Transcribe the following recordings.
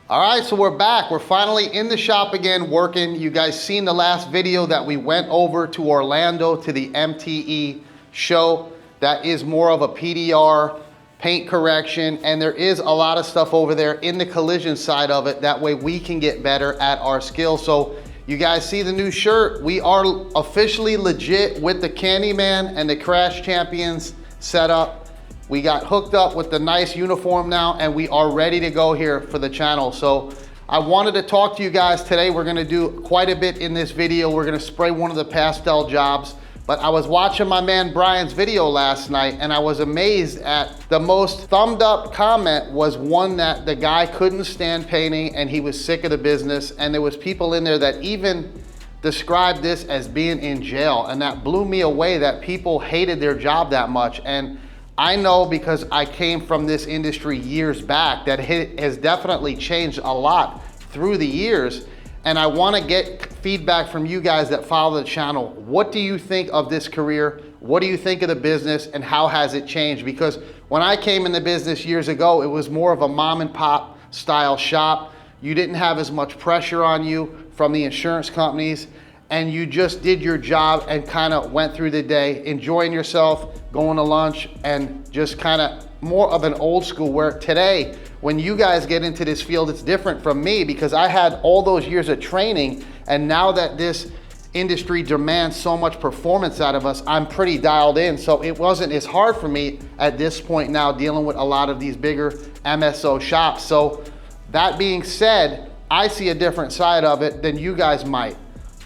All right, so we're back. We're finally in the shop again working. You guys seen the last video that we went over to Orlando to the MTE show. That is more of a PDR, paint correction, and there is a lot of stuff over there in the collision side of it. That way we can get better at our skills. So you guys see the new shirt. We are officially legit with the Kandyman and the Crash Champions setup. We got hooked up with the nice uniform now, and we are ready to go here for the channel. So I wanted to talk to you guys today. We're gonna do quite a bit in this video. We're gonna spray one of the pastel jobs. But I was watching my man Brian's video last night, and I was amazed at the most thumbed up comment was one that the guy couldn't stand painting and he was sick of the business. And there was people in there that even described this as being in jail. And that blew me away that people hated their job that much. And I know because I came from this industry years back that it has definitely changed a lot through the years. And I want to get feedback from you guys that follow the channel. What do you think of this career? What do you think of the business, and how has it changed? Because when I came in the business years ago, it was more of a mom and pop style shop. You didn't have as much pressure on you from the insurance companies, and you just did your job and kind of went through the day, enjoying yourself, going to lunch, and just kind of more of an old school. Where today, when you guys get into this field, it's different from me because I had all those years of training, and now that this industry demands so much performance out of us, I'm pretty dialed in. So it wasn't as hard for me at this point now dealing with a lot of these bigger MSO shops. So that being said, I see a different side of it than you guys might.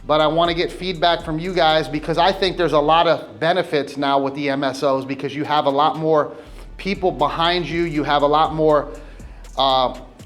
But I want to get feedback from you guys because I think there's a lot of benefits now with the MSOs because you have a lot more people behind you. You have a lot more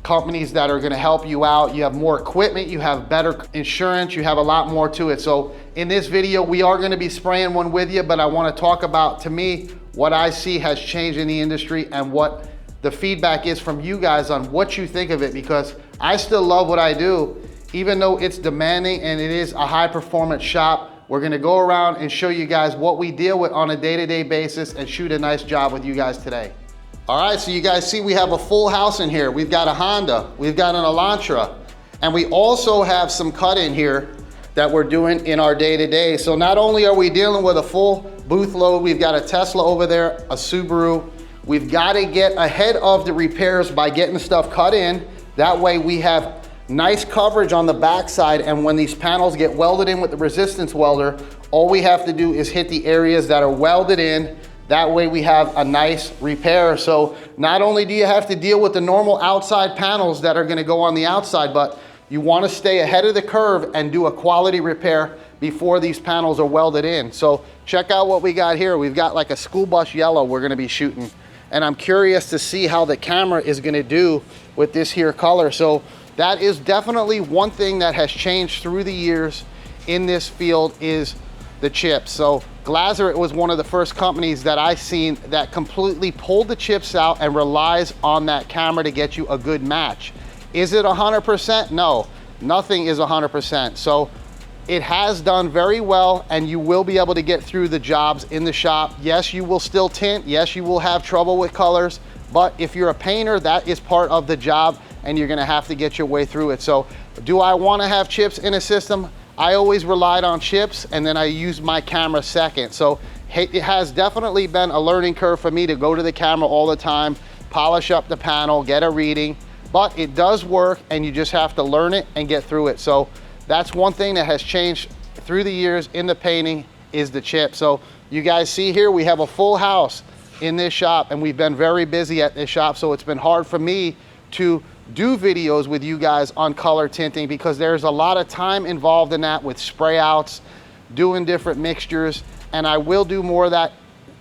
companies that are going to help you out. You have more equipment, you have better insurance, you have a lot more to it. So in this video, we are going to be spraying one with you, but I want to talk about, to me, what I see has changed in the industry and what the feedback is from you guys on what you think of it, because I still love what I do. Even though it's demanding and it is a high performance shop, we're gonna go around and show you guys what we deal with on a day-to-day basis and shoot a nice job with you guys today. All right, so you guys see we have a full house in here. We've got a Honda, we've got an Elantra, and we also have some cut in here that we're doing in our day-to-day. So not only are we dealing with a full booth load, we've got a Tesla over there, a Subaru. We've gotta get ahead of the repairs by getting stuff cut in. That way we have nice coverage on the backside, and when these panels get welded in with the resistance welder, all we have to do is hit the areas that are welded in. That way we have a nice repair. So not only do you have to deal with the normal outside panels that are gonna go on the outside, but you wanna stay ahead of the curve and do a quality repair before these panels are welded in. So check out what we got here. We've got like a school bus yellow we're gonna be shooting. And I'm curious to see how the camera is gonna do with this here color. So that is definitely one thing that has changed through the years in this field is the chips. So Glazer was one of the first companies that I seen that completely pulled the chips out and relies on that camera to get you a good match. Is it 100%? No, nothing is 100%. So it has done very well, and you will be able to get through the jobs in the shop. Yes, you will still tint. Yes, you will have trouble with colors, but if you're a painter, that is part of the job, and you're gonna have to get your way through it. So do I wanna have chips in a system? I always relied on chips, and then I used my camera second. So it has definitely been a learning curve for me to go to the camera all the time, polish up the panel, get a reading, but it does work, and you just have to learn it and get through it. So that's one thing that has changed through the years in the painting is the chip. So you guys see here, we have a full house in this shop, and we've been very busy at this shop. So it's been hard for me to do videos with you guys on color tinting because there's a lot of time involved in that with spray outs, doing different mixtures, and I will do more of that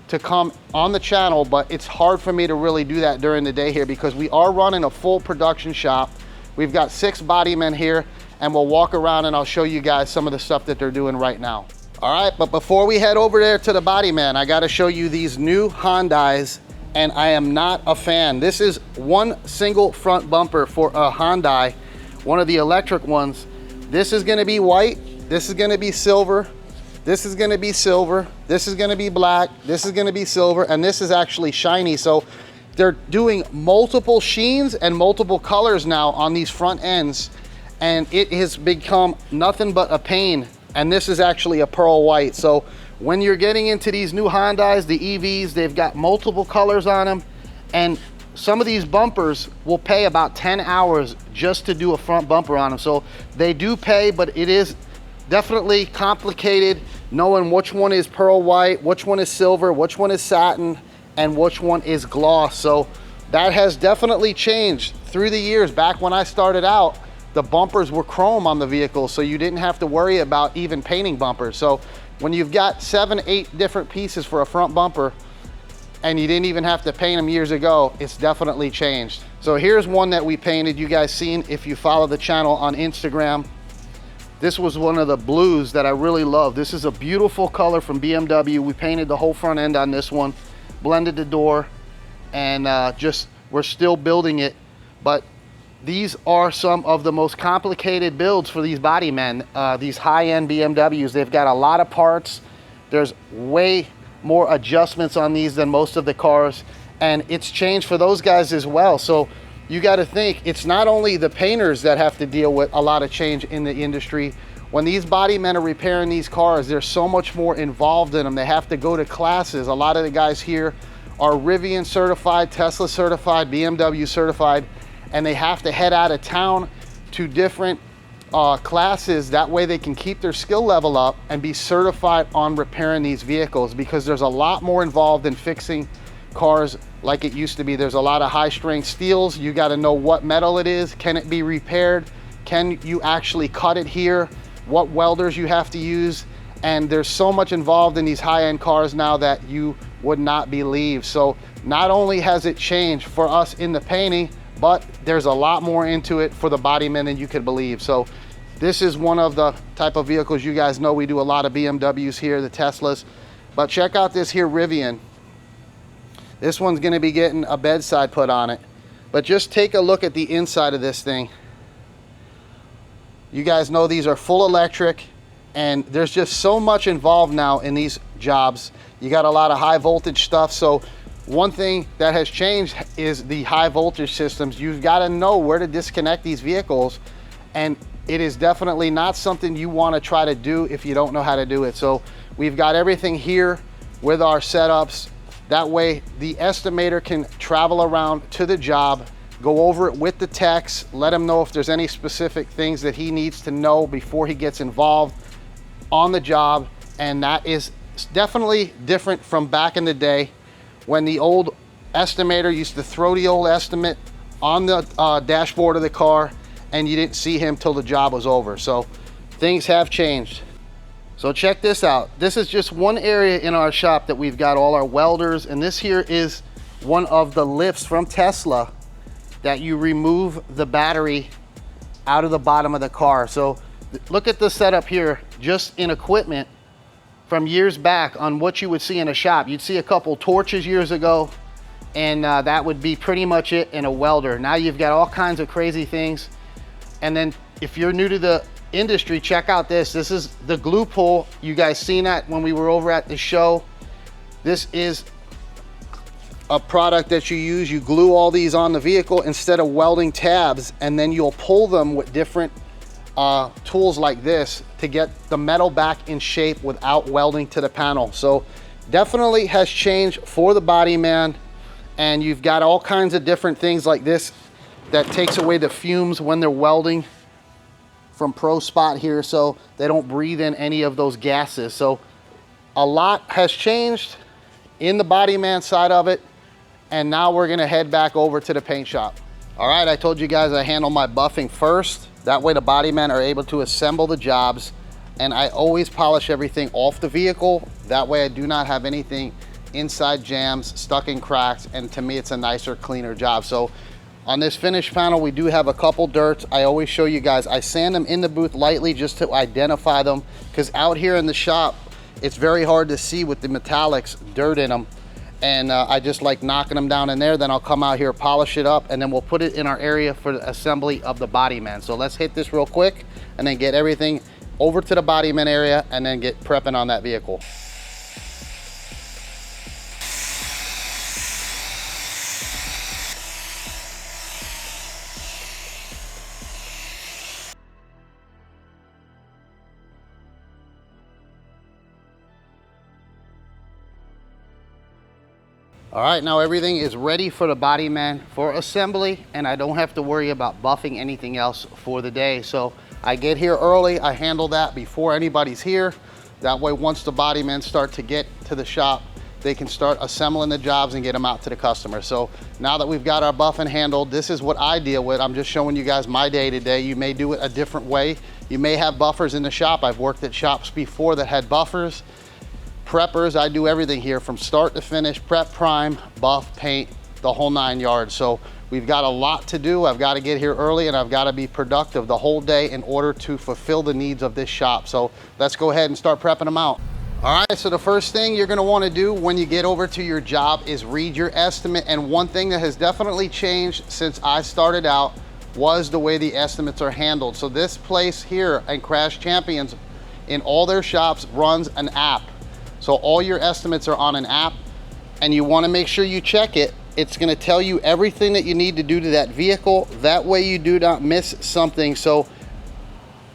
to come on the channel, but it's hard for me to really do that during the day here because we are running a full production shop. We've got 6 body men here, and we'll walk around and I'll show you guys some of the stuff that they're doing right now. All right, but before we head over there to the body man, I gotta show you these new Hyundais, and I am not a fan. This is one single front bumper for a Hyundai, one of the electric ones. This is gonna be white, this is gonna be silver, this is gonna be silver, this is gonna be black, this is gonna be silver, and this is actually shiny. So they're doing multiple sheens and multiple colors now on these front ends, and it has become nothing but a pain. And this is actually a pearl white. So when you're getting into these new Hondas, the EVs, they've got multiple colors on them, and some of these bumpers will pay about 10 hours just to do a front bumper on them. So they do pay, but it is definitely complicated knowing which one is pearl white, which one is silver, which one is satin, and which one is gloss. So that has definitely changed through the years. Back when I started out, the bumpers were chrome on the vehicle, so you didn't have to worry about even painting bumpers. So when you've got 7, 8 different pieces for a front bumper, and you didn't even have to paint them years ago, it's definitely changed. So here's one that we painted. You guys seen if you follow the channel on Instagram. This was one of the blues that I really love. This is a beautiful color from BMW. We painted the whole front end on this one, blended the door, and we're still building it. But these are some of the most complicated builds for these body men, these high-end BMWs. They've got a lot of parts. There's way more adjustments on these than most of the cars, and it's changed for those guys as well. So you got to think, it's not only the painters that have to deal with a lot of change in the industry. When these body men are repairing these cars, there's so much more involved in them. They have to go to classes. A lot of the guys here are Rivian certified, Tesla certified, BMW certified, and they have to head out of town to different classes. That way they can keep their skill level up and be certified on repairing these vehicles, because there's a lot more involved in fixing cars like it used to be. There's a lot of high strength steels. You got to know what metal it is. Can it be repaired? Can you actually cut it here? What welders you have to use? And there's so much involved in these high-end cars now that you would not believe. So not only has it changed for us in the painting, but there's a lot more into it for the body men than you could believe. So this is one of the type of vehicles, you guys know we do a lot of BMWs here, the Teslas, but check out this here Rivian. This one's gonna be getting a bedside put on it, but just take a look at the inside of this thing. You guys know these are full electric, and there's just so much involved now in these jobs. You got a lot of high voltage stuff. So one thing that has changed is the high voltage systems. You've got to know where to disconnect these vehicles, and it is definitely not something you want to try to do if you don't know how to do it. So we've got everything here with our setups. That way the estimator can travel around to the job, go over it with the techs, let him know if there's any specific things that he needs to know before he gets involved on the job. And that is definitely different from back in the day when the old estimator used to throw the old estimate on the dashboard of the car, and you didn't see him till the job was over. So things have changed. So check this out. This is just one area in our shop that we've got all our welders, and this here is one of the lifts from Tesla that you remove the battery out of the bottom of the car. So look at the setup here, just in equipment from years back on what you would see in a shop. You'd see a couple torches years ago, and that would be pretty much it in a welder. Now you've got all kinds of crazy things. And then if you're new to the industry, check out this. This is the glue pull. You guys seen that when we were over at the show. This is a product that you use. You glue all these on the vehicle instead of welding tabs, and then you'll pull them with different tools like this to get the metal back in shape without welding to the panel. So definitely has changed for the body man. And you've got all kinds of different things like this that takes away the fumes when they're welding from Pro Spot here, so they don't breathe in any of those gases. So a lot has changed in the body man side of it, and now we're gonna head back over to the paint shop. All right, I told you guys I handle my buffing first. That way the body men are able to assemble the jobs, and I always polish everything off the vehicle. That way I do not have anything inside jams, stuck in cracks, and to me it's a nicer, cleaner job. So on this finish panel, we do have a couple dirts. I always show you guys, I sand them in the booth lightly just to identify them, because out here in the shop, it's very hard to see with the metallics dirt in them. And I just like knocking them down in there. Then I'll come out here, polish it up, and then we'll put it in our area for the assembly of the body man. So let's hit this real quick and then get everything over to the body man area and then get prepping on that vehicle. All right, now everything is ready for the body man for assembly, and I don't have to worry about buffing anything else for the day. So I get here early, I handle that before anybody's here. That way, once the body men start to get to the shop, they can start assembling the jobs and get them out to the customer. So now that we've got our buffing handled, this is what I deal with. I'm just showing you guys my day to day. You may do it a different way. You may have buffers in the shop. I've worked at shops before that had buffers. Preppers, I do everything here from start to finish, prep, prime, buff, paint, the whole 9 yards. So we've got a lot to do. I've got to get here early and I've got to be productive the whole day in order to fulfill the needs of this shop. So let's go ahead and start prepping them out. All right, so the first thing you're going to want to do when you get over to your job is read your estimate. And one thing that has definitely changed since I started out was the way the estimates are handled. So this place here in Crash Champions, in all their shops, runs an app. So all your estimates are on an app, and you want to make sure you check it. It's going to tell you everything that you need to do to that vehicle. That way you do not miss something. So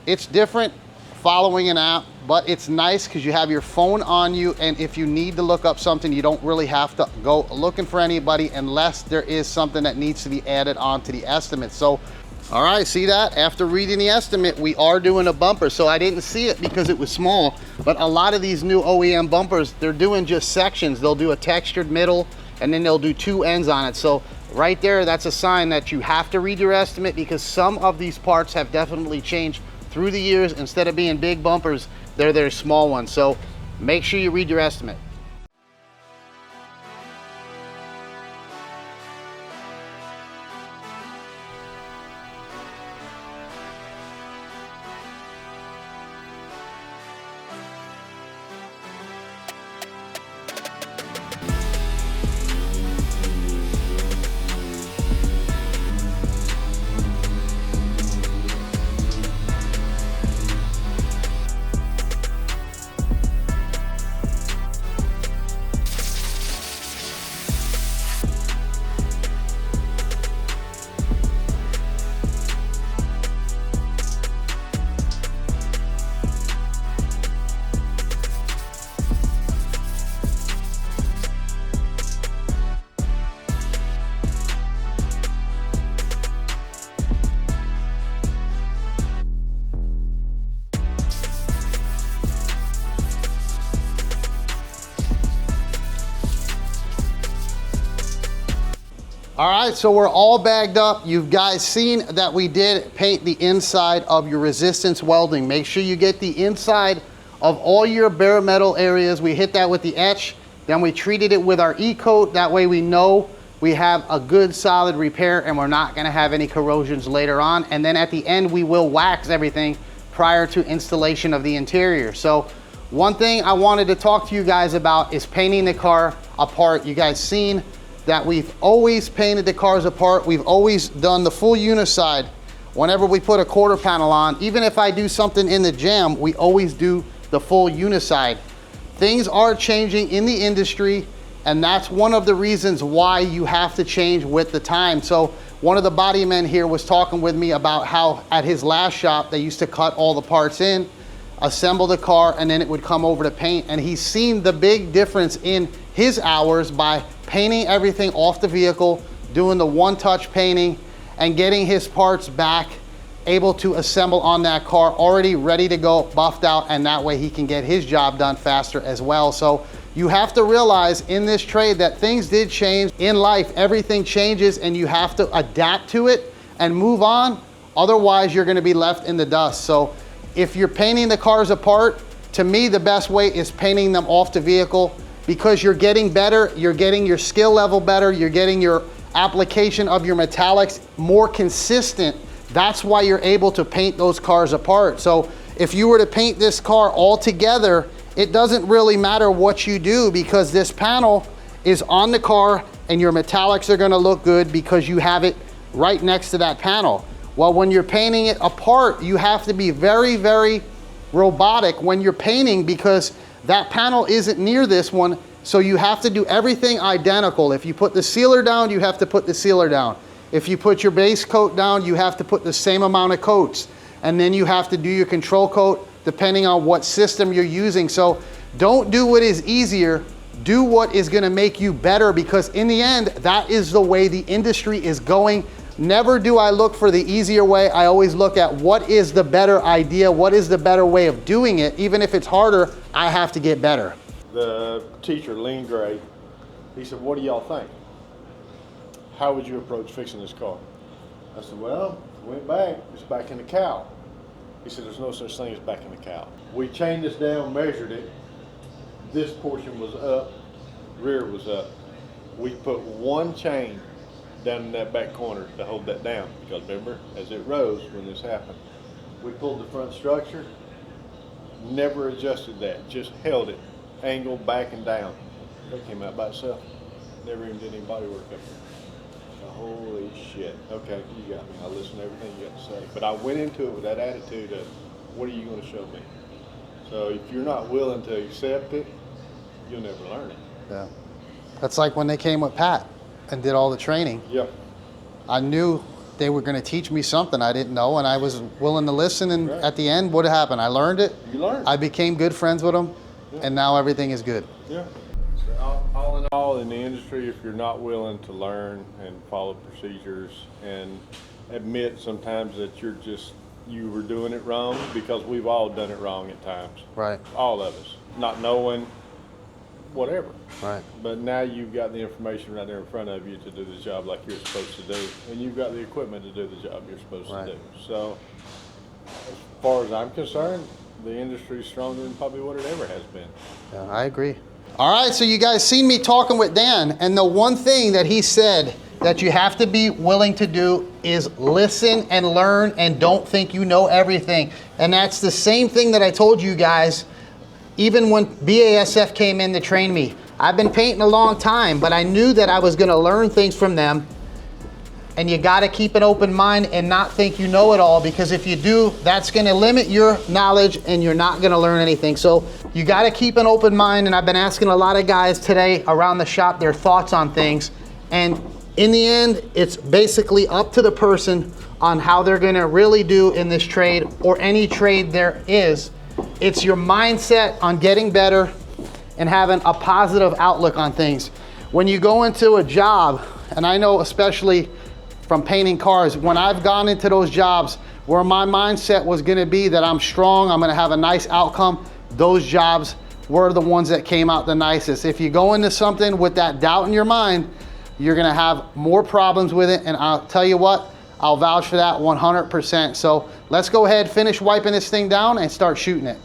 it's different following an app, but it's nice because you have your phone on you, and if you need to look up something, you don't really have to go looking for anybody unless there is something that needs to be added onto the estimate. So all right, see that? After reading the estimate, we are doing a bumper. So I didn't see it because it was small, but a lot of these new OEM bumpers, they're doing just sections. They'll do a textured middle and then they'll do 2 ends on it. So right there, that's a sign that you have to read your estimate, because some of these parts have definitely changed through the years. Instead of being big bumpers, they're small ones. So make sure you read your estimate. All right, so we're all bagged up. You guys seen that we did paint the inside of your resistance welding. Make sure you get the inside of all your bare metal areas. We hit that with the etch, then we treated it with our E-coat. That way we know we have a good solid repair and we're not gonna have any corrosions later on. And then at the end, we will wax everything prior to installation of the interior. So one thing I wanted to talk to you guys about is painting the car apart. You guys seen that we've always painted the cars apart. We've always done the full uniside. Whenever we put a quarter panel on, even if I do something in the jam, we always do the full uniside. Things are changing in the industry, and that's one of the reasons why you have to change with the time. So one of the body men here was talking with me about how at his last shop, they used to cut all the parts in, assemble the car, and then it would come over to paint. And he's seen the big difference in his hours by painting everything off the vehicle, doing the one-touch painting, and getting his parts back, able to assemble on that car, already ready to go, buffed out, and that way he can get his job done faster as well. So you have to realize in this trade that things did change. In life, everything changes and you have to adapt to it and move on. Otherwise, you're gonna be left in the dust. So if you're painting the cars apart, to me, the best way is painting them off the vehicle, because you're getting better, you're getting your skill level better, you're getting your application of your metallics more consistent. That's why you're able to paint those cars apart. So if you were to paint this car all together, it doesn't really matter what you do, because this panel is on the car and your metallics are gonna look good because you have it right next to that panel. Well, when you're painting it apart, you have to be very, very robotic when you're painting, because that panel isn't near this one, so you have to do everything identical. If you put the sealer down, you have to put the sealer down. If you put your base coat down, you have to put the same amount of coats. And then you have to do your control coat depending on what system you're using. So don't do what is easier, Do what is gonna make you better, because in the end, that is the way the industry is going. Never do I look for the easier way. I always look at what is the better idea, what is the better way of doing it. Even if it's harder, I have to get better. The teacher, Lean Gray, he said, what do y'all think? How would you approach fixing this car? I said, well, went back, it's back in the cowl. He said, there's no such thing as back in the cowl. We chained this down, measured it. This portion was up, rear was up. We put one chain down in that back corner to hold that down, because remember, as it rose when this happened, we pulled the front structure, never adjusted that, just held it, angled back and down. That came out by itself. Never even did any body work up there. So, holy shit. Okay, you got me. I listened to everything you got to say. But I went into it with that attitude of, what are you going to show me? So if you're not willing to accept it, you'll never learn it. Yeah. That's like when they came with Pat and did all the training. Yeah. I knew they were going to teach me something I didn't know, and I was willing to listen, and right. At the end, what happened? I learned it. You learned. I became good friends with them, yeah. And now everything is good. Yeah. So all in all, in the industry, if you're not willing to learn and follow procedures and admit sometimes that you were doing it wrong, because we've all done it wrong at times. Right. All of us. Not knowing whatever. Right. But now you've got the information right there in front of you to do the job like you're supposed to do, and you've got the equipment to do the job you're supposed to do. So as far as I'm concerned, the industry is stronger than probably what it ever has been. Yeah, I agree. All right, so you guys seen me talking with Dan, and the one thing that he said that you have to be willing to do is listen and learn, and don't think you know everything. And that's the same thing that I told you guys even when BASF came in to train me. I've been painting a long time, but I knew that I was gonna learn things from them. And you gotta keep an open mind and not think you know it all, because if you do, that's gonna limit your knowledge and you're not gonna learn anything. So you gotta keep an open mind, and I've been asking a lot of guys today around the shop their thoughts on things. And in the end, it's basically up to the person on how they're gonna really do in this trade, or any trade there is. It's your mindset on getting better and having a positive outlook on things. When you go into a job, and I know especially from painting cars, when I've gone into those jobs where my mindset was gonna be that I'm strong, I'm gonna have a nice outcome, those jobs were the ones that came out the nicest. If you go into something with that doubt in your mind, you're gonna have more problems with it, and I'll tell you what, I'll vouch for that 100%. So let's go ahead, finish wiping this thing down and start shooting it.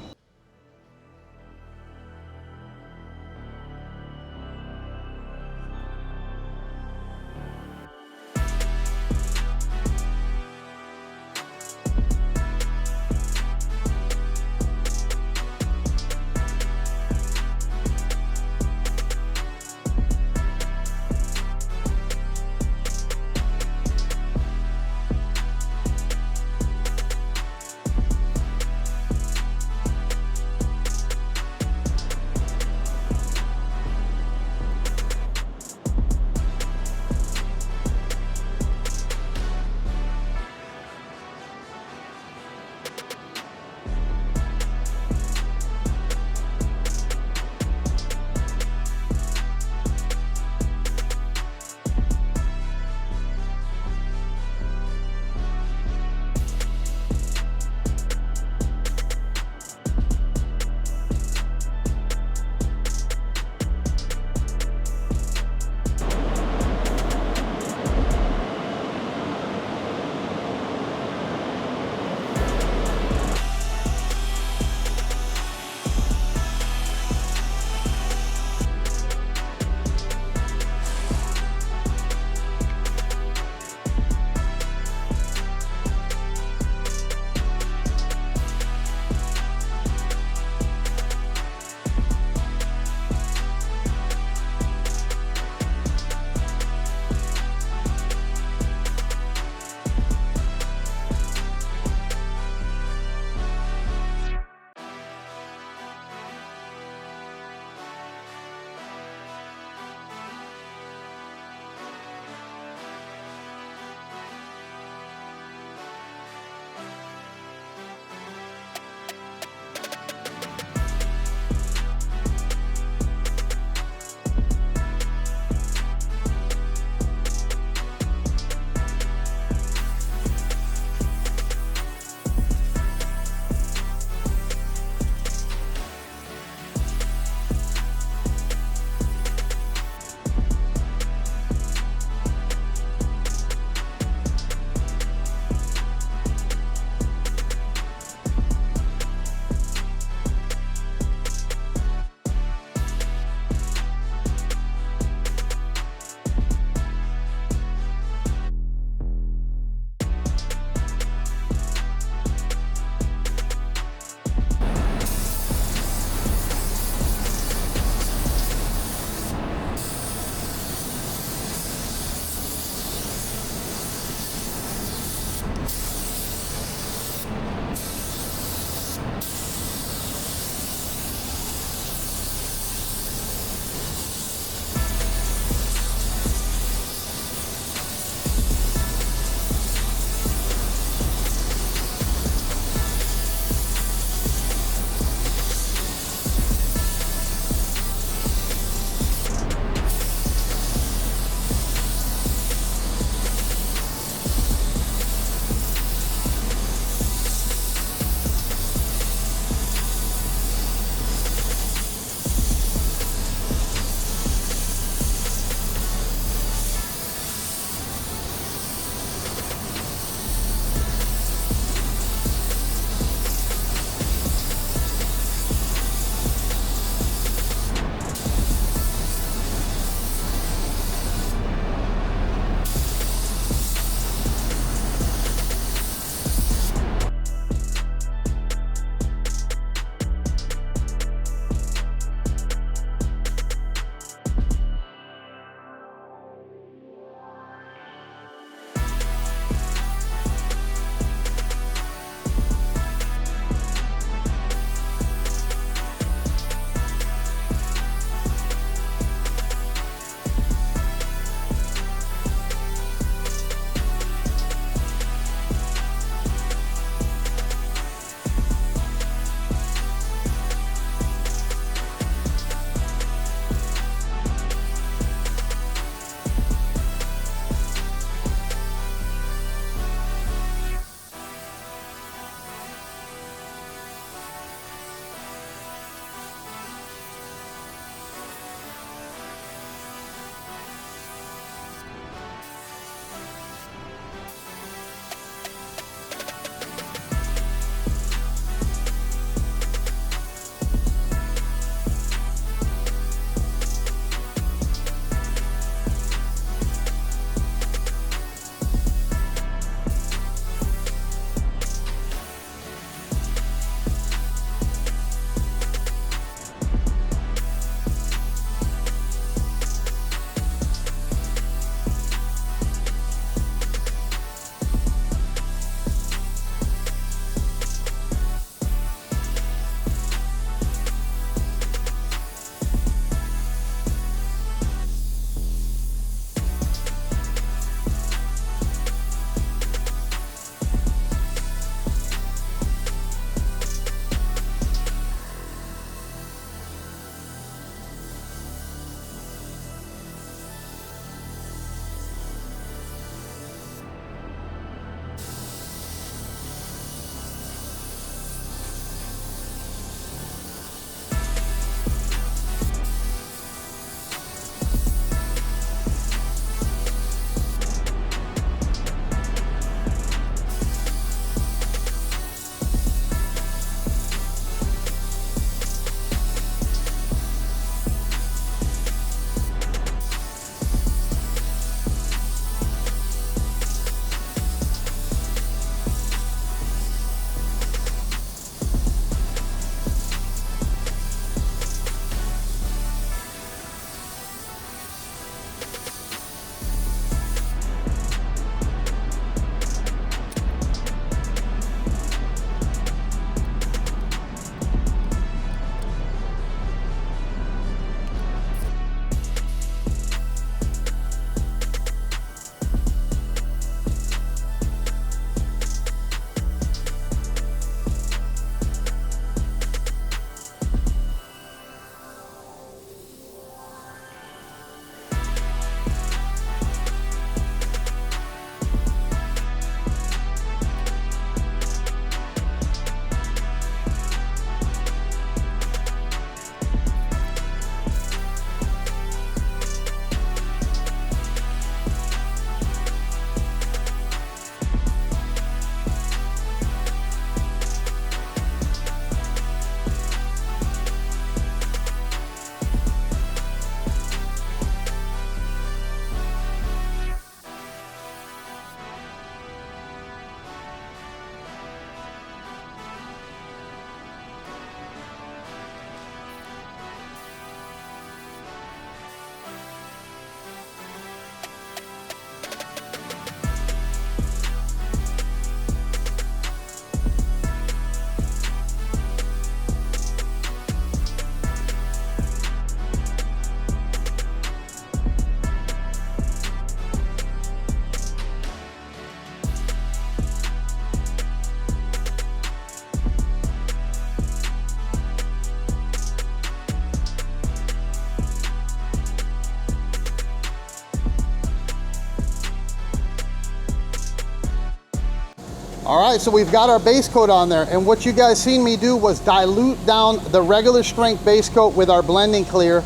All right, so we've got our base coat on there, and what you guys seen me do was dilute down the regular strength base coat with our blending clear,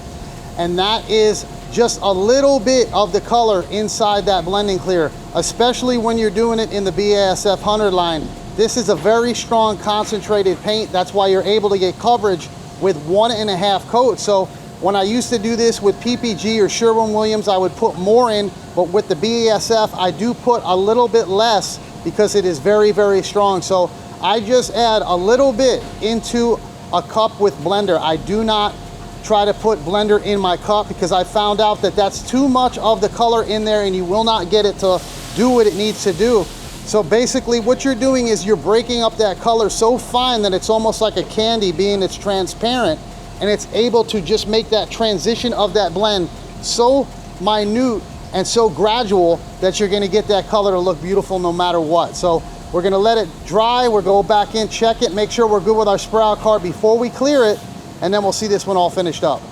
and that is just a little bit of the color inside that blending clear, especially when you're doing it in the BASF 100 line. This is a very strong concentrated paint. That's why you're able to get coverage with 1.5 coats. So when I used to do this with PPG or Sherwin-Williams, I would put more in, but with the BASF, I do put a little bit less because it is very, very strong. So I just add a little bit into a cup with blender. I do not try to put blender in my cup because I found out that that's too much of the color in there and you will not get it to do what it needs to do. So basically what you're doing is you're breaking up that color so fine that it's almost like a candy, being it's transparent, and it's able to just make that transition of that blend so minute and so gradual that you're gonna get that color to look beautiful no matter what. So we're gonna let it dry, we'll go back in, check it, make sure we're good with our spray out card before we clear it, and then we'll see this one all finished up.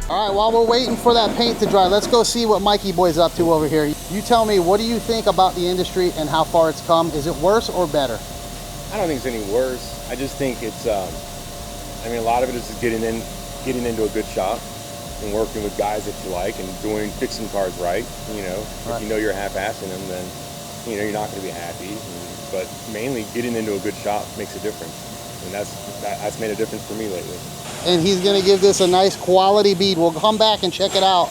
All right, while we're waiting for that paint to dry, let's go see what Mikey Boy's up to over here. You tell me, what do you think about the industry and how far it's come? Is it worse or better? I don't think it's any worse. I just think it's, I mean, a lot of it is getting into a good shop and working with guys that you like and fixing cars right. You know, Right. If you know you're half-assing them, then, you know, you're not going to be happy. But mainly getting into a good shop makes a difference. And that's made a difference for me lately. And he's gonna give this a nice quality bead. We'll come back and check it out.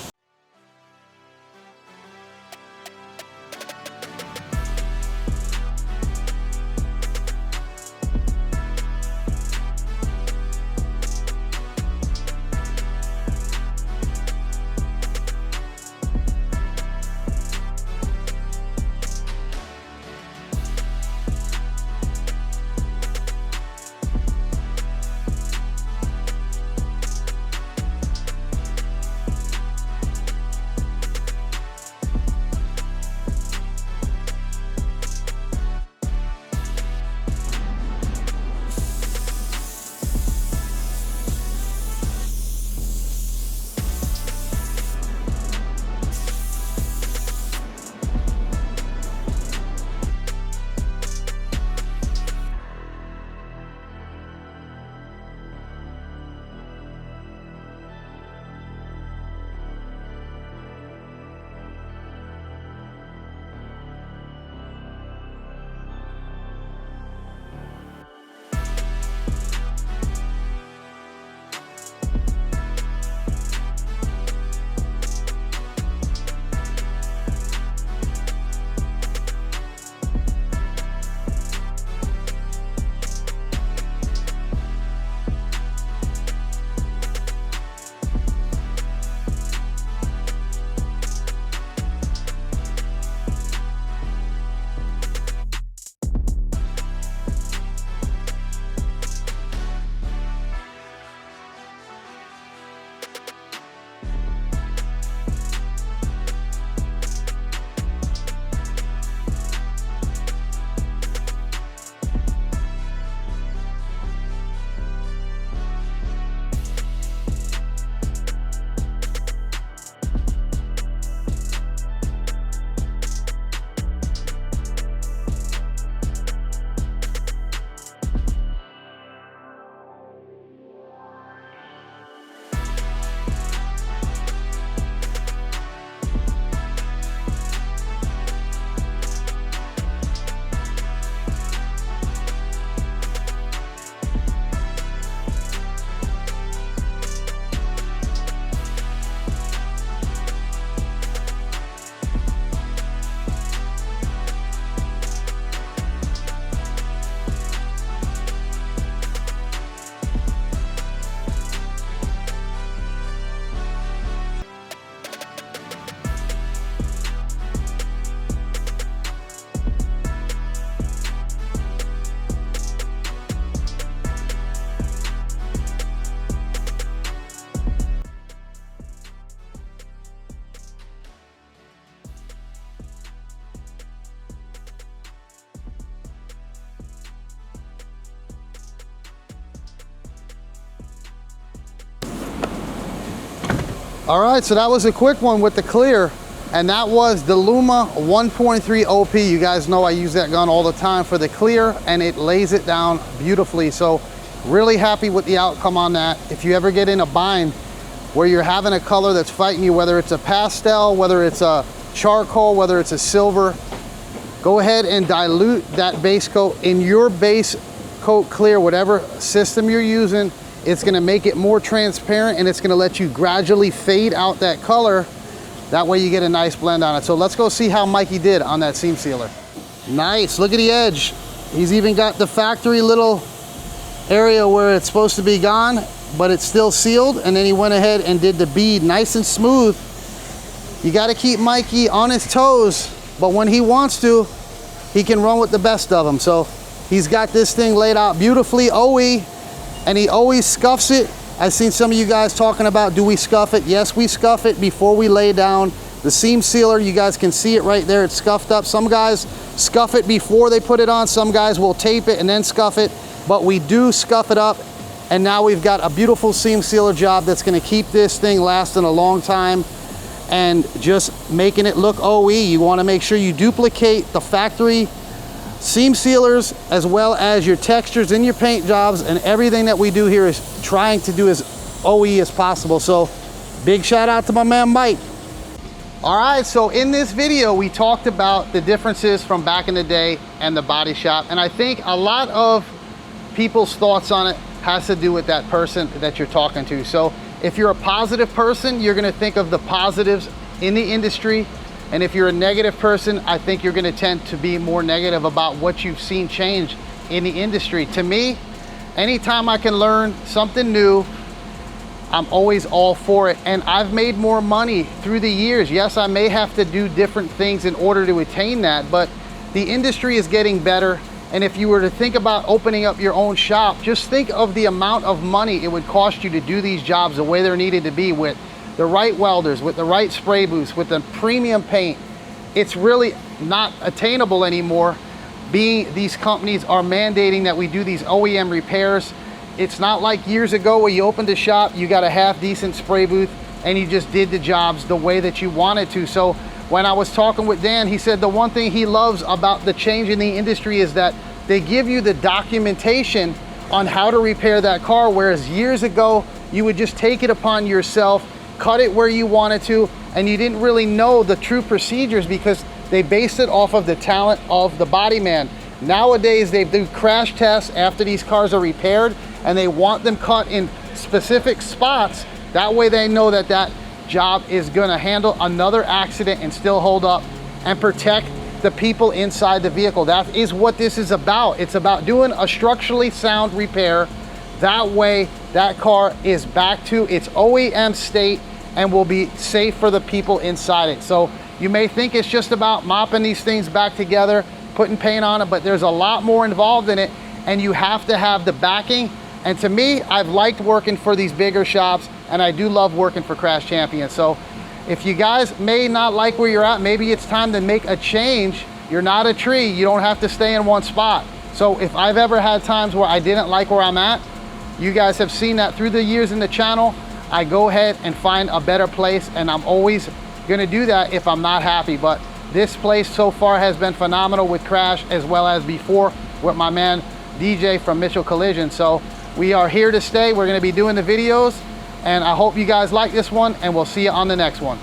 All right, so that was a quick one with the clear, and that was the Luma 1.3 OP. You guys know I use that gun all the time for the clear, and it lays it down beautifully. So really happy with the outcome on that. If you ever get in a bind where you're having a color that's fighting you, whether it's a pastel, whether it's a charcoal, whether it's a silver, go ahead and dilute that base coat in your base coat clear, whatever system you're using. It's gonna make it more transparent, and it's gonna let you gradually fade out that color. That way you get a nice blend on it. So let's go see how Mikey did on that seam sealer. Nice, look at the edge. He's even got the factory little area where it's supposed to be gone, but it's still sealed. And then he went ahead and did the bead nice and smooth. You gotta keep Mikey on his toes, but when he wants to, he can run with the best of them. So he's got this thing laid out beautifully, OE, and he always scuffs it. I've seen some of you guys talking about, do we scuff it? Yes, we scuff it before we lay down the seam sealer. You guys can see it right there, it's scuffed up. Some guys scuff it before they put it on. Some guys will tape it and then scuff it, but we do scuff it up. And now we've got a beautiful seam sealer job that's gonna keep this thing lasting a long time and just making it look OE. You wanna make sure you duplicate the factory seam sealers as well as your textures in your paint jobs, and everything that we do here is trying to do as OE as possible. So big shout out to my man Mike. All right, so in this video we talked about the differences from back in the day and the body shop, and I think a lot of people's thoughts on it has to do with that person that you're talking to. So if you're a positive person, you're gonna think of the positives in the industry. And if you're a negative person, I think you're gonna tend to be more negative about what you've seen change in the industry. To me, anytime I can learn something new, I'm always all for it. And I've made more money through the years. Yes, I may have to do different things in order to attain that, but the industry is getting better. And if you were to think about opening up your own shop, just think of the amount of money it would cost you to do these jobs the way they're needed to be, with the right welders, with the right spray booths, with the premium paint. It's really not attainable anymore, being these companies are mandating that we do these OEM repairs. It's not like years ago where you opened a shop, you got a half decent spray booth, and you just did the jobs the way that you wanted to. So when I was talking with Dan, he said the one thing he loves about the change in the industry is that they give you the documentation on how to repair that car, whereas years ago, you would just take it upon yourself, cut it where you wanted to, and you didn't really know the true procedures because they based it off of the talent of the body man. Nowadays, they do crash tests after these cars are repaired, and they want them cut in specific spots. That way they know that that job is gonna handle another accident and still hold up and protect the people inside the vehicle. That is what this is about. It's about doing a structurally sound repair. That way, that car is back to its OEM state and will be safe for the people inside it. So you may think it's just about mopping these things back together, putting paint on it, but there's a lot more involved in it, and you have to have the backing. And to me, I've liked working for these bigger shops, and I do love working for Crash Champions. So if you guys may not like where you're at, maybe it's time to make a change. You're not a tree, you don't have to stay in one spot. So if I've ever had times where I didn't like where I'm at, you guys have seen that through the years in the channel, I go ahead and find a better place, and I'm always gonna do that if I'm not happy. But this place so far has been phenomenal with Crash, as well as before with my man DJ from Mitchell Collision. So we are here to stay. We're gonna be doing the videos, and I hope you guys like this one, and we'll see you on the next one.